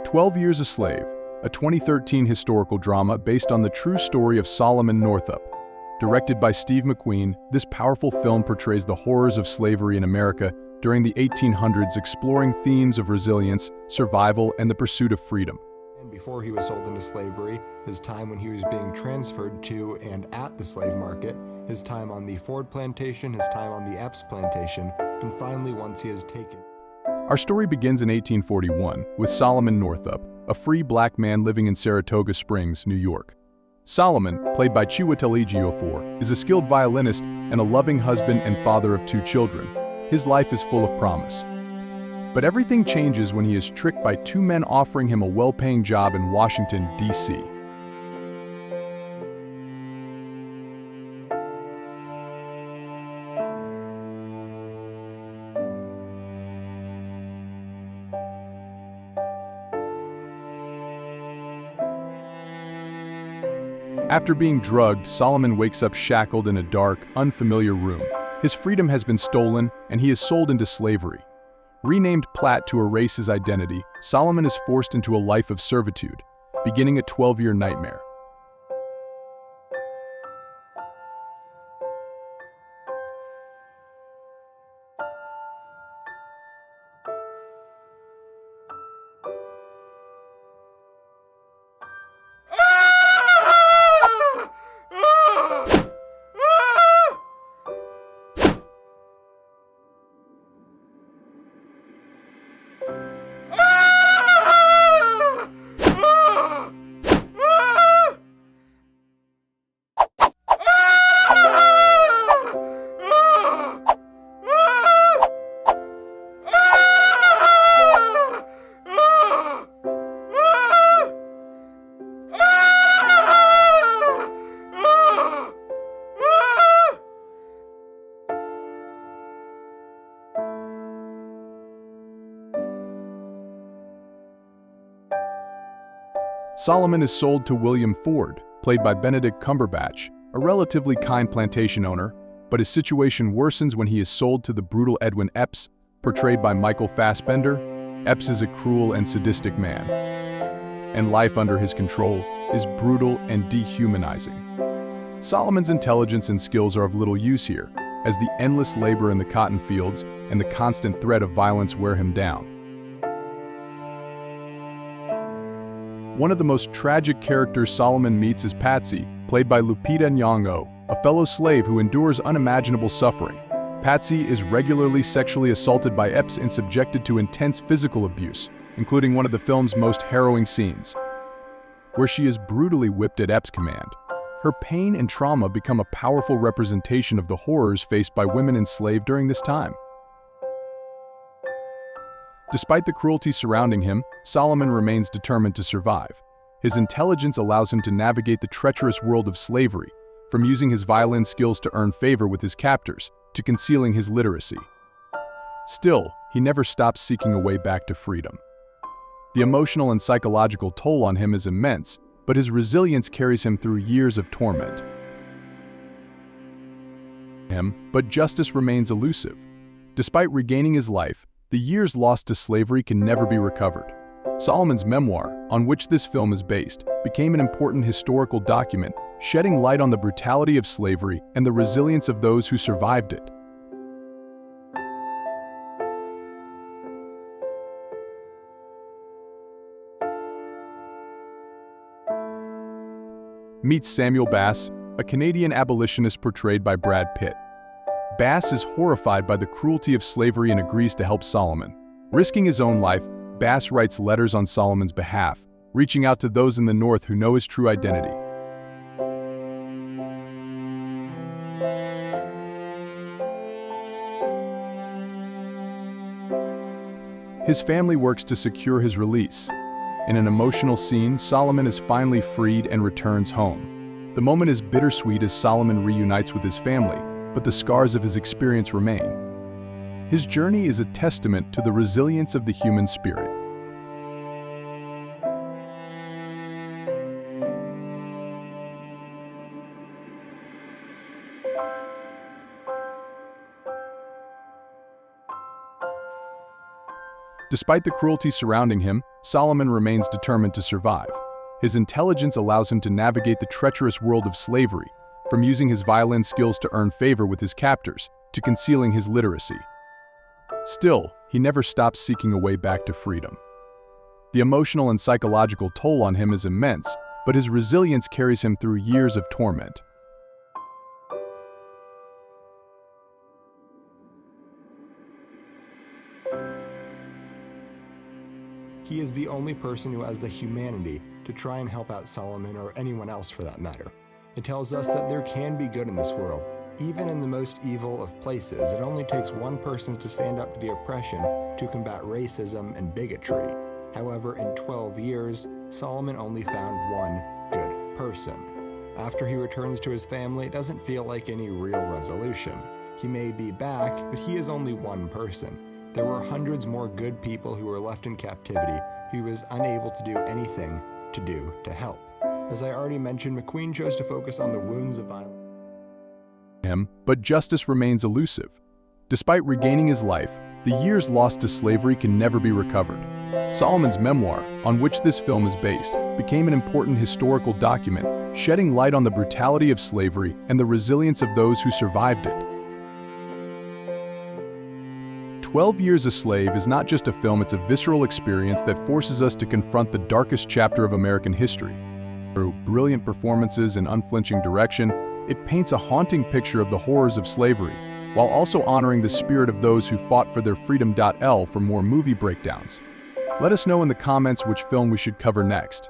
12 Years a Slave, a 2013 historical drama based on the true story of Solomon Northup. Directed by Steve McQueen, this powerful film portrays the horrors of slavery in America during the 1800s, exploring themes of resilience, survival, and the pursuit of freedom. And before he was sold into slavery, his time when he was being transferred to and at the slave market, his time on the Ford plantation, his time on the Epps plantation, and finally once he is taken. Our story begins in 1841 with Solomon Northup, a free black man living in Saratoga Springs, New York. Solomon, played by Chiwetel Ejiofor, is a skilled violinist and a loving husband and father of 2 children. His life is full of promise. But everything changes when he is tricked by 2 men offering him a well-paying job in Washington, D.C. After being drugged, Solomon wakes up shackled in a dark, unfamiliar room. His freedom has been stolen, and he is sold into slavery. Renamed Platt to erase his identity, Solomon is forced into a life of servitude, beginning a 12-year nightmare. Solomon is sold to William Ford, played by Benedict Cumberbatch, a relatively kind plantation owner, but his situation worsens when he is sold to the brutal Edwin Epps, portrayed by Michael Fassbender. Epps is a cruel and sadistic man, and life under his control is brutal and dehumanizing. Solomon's intelligence and skills are of little use here, as the endless labor in the cotton fields and the constant threat of violence wear him down. One of the most tragic characters Solomon meets is Patsy, played by Lupita Nyong'o, a fellow slave who endures unimaginable suffering. Patsy is regularly sexually assaulted by Epps and subjected to intense physical abuse, including one of the film's most harrowing scenes, where she is brutally whipped at Epps' command. Her pain and trauma become a powerful representation of the horrors faced by women enslaved during this time. Despite the cruelty surrounding him, Solomon remains determined to survive. His intelligence allows him to navigate the treacherous world of slavery, from using his violin skills to earn favor with his captors, to concealing his literacy. Still, he never stops seeking a way back to freedom. The emotional and psychological toll on him is immense, but his resilience carries him through years of torment. But justice remains elusive. Despite regaining his life, the years lost to slavery can never be recovered. Solomon's memoir, on which this film is based, became an important historical document, shedding light on the brutality of slavery and the resilience of those who survived it. Meet Samuel Bass, a Canadian abolitionist portrayed by Brad Pitt. Bass is horrified by the cruelty of slavery and agrees to help Solomon. Risking his own life, Bass writes letters on Solomon's behalf, reaching out to those in the North who know his true identity. His family works to secure his release. In an emotional scene, Solomon is finally freed and returns home. The moment is bittersweet as Solomon reunites with his family, but the scars of his experience remain. His journey is a testament to the resilience of the human spirit. Despite the cruelty surrounding him, Solomon remains determined to survive. His intelligence allows him to navigate the treacherous world of slavery, from using his violin skills to earn favor with his captors, to concealing his literacy. Still, he never stops seeking a way back to freedom. The emotional and psychological toll on him is immense, but his resilience carries him through years of torment. He is the only person who has the humanity to try and help out Solomon, or anyone else for that matter. It tells us that there can be good in this world, even in the most evil of places. It only takes one person to stand up to the oppression to combat racism and bigotry. However, in 12 years, Solomon only found one good person. After he returns to his family, it doesn't feel like any real resolution. He may be back, but he is only one person. There were hundreds more good people who were left in captivity who he was unable to do anything to help. As I already mentioned, McQueen chose to focus on the wounds of violence. But justice remains elusive. Despite regaining his life, the years lost to slavery can never be recovered. Solomon's memoir, on which this film is based, became an important historical document, shedding light on the brutality of slavery and the resilience of those who survived it. 12 Years a Slave is not just a film, it's a visceral experience that forces us to confront the darkest chapter of American history. Through brilliant performances and unflinching direction, it paints a haunting picture of the horrors of slavery, while also honoring the spirit of those who fought for their freedom. For more movie breakdowns, let us know in the comments which film we should cover next.